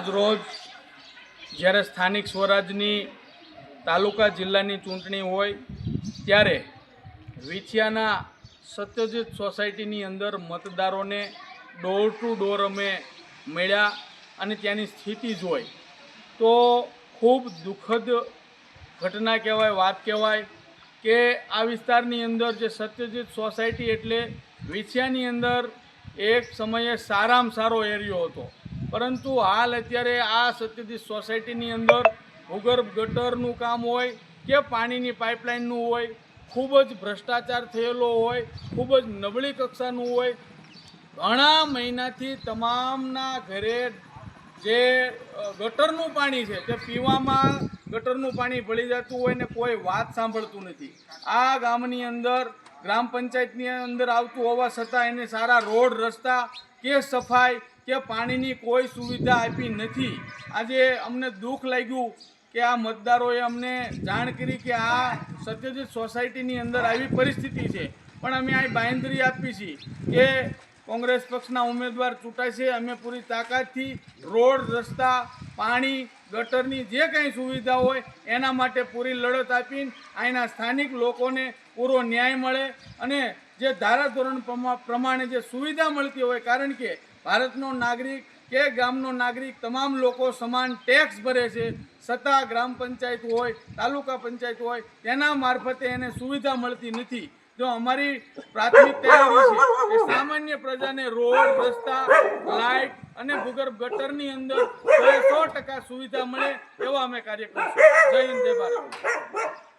રોજ જ્યારે સ્થાનિક સ્વરાજની તાલુકા જિલ્લાની ચૂંટણી હોય ત્યારે વિછિયાના સત્યજીત સોસાયટીની અંદર મતદારોને ડોર ટુ ડોર અમે મળ્યા અને ત્યાંની સ્થિતિ જોઈ તો ખૂબ દુઃખદ ઘટના કહેવાય, વાત કહેવાય કે આ વિસ્તારની અંદર જે સત્યજીત સોસાયટી એટલે વિછિયાની અંદર એક સમયે સારામાં સારો એરિયો હતો, પરંતુ હાલ અત્યારે આ સત્યજીત સોસાયટીની અંદર ભૂગર્ભ ગટરનું કામ હોય કે પાણીની પાઇપલાઇનનું હોય, ખૂબ જ ભ્રષ્ટાચાર થયેલો હોય, ખૂબ જ નબળી કક્ષાનું હોય. ઘણા મહિનાથી તમામના ઘરે જે ગટરનું પાણી છે તે પીવામાં ગટરનું પાણી ભળી જતું હોય ને કોઈ વાત સાંભળતું નથી. આ ગામની અંદર ગ્રામ પંચાયતની અંદર આવતું હોવા છતાં એને સારા રોડ, રસ્તા કે સફાઈ કે પાણીની કોઈ સુવિધા આપી નથી. આજે અમને દુઃખ લાગ્યું કે આ મતદારોએ અમને જાણ કરી કે આ સત્યજીત સોસાયટીની અંદર આવી પરિસ્થિતિ છે, પણ અમે આ બાંહેધરી આપી છે કે કોંગ્રેસ પક્ષના ઉમેદવાર ચૂંટાશે, અમે પૂરી તાકાતથી રોડ, રસ્તા, પાણી, ગટરની જે કંઈ સુવિધા હોય એના માટે પૂરી લડત આપીને અહીંના સ્થાનિક લોકોને પૂરો ન્યાય મળે અને જે ધારાધોરણ પ્રમાણે જે સુવિધા મળતી હોય, કારણ કે ભારતનો નાગરિક કે ગામનો નાગરિક તમામ લોકો સમાન ટેક્સ ભરે છે, છતાં ગ્રામ પંચાયત હોય, તાલુકા પંચાયત હોય તેના મારફતે એને સુવિધા મળતી નથી. જો અમારી પ્રાથમિકતા એવી છે કે સામાન્ય પ્રજાને રોડ, રસ્તા, લાઇટ અને ભૂગર્ભ ગટરની અંદર 100% સુવિધા મળે એવા અમે કાર્ય કરીશું. જય હિન્દ, જય ભારત.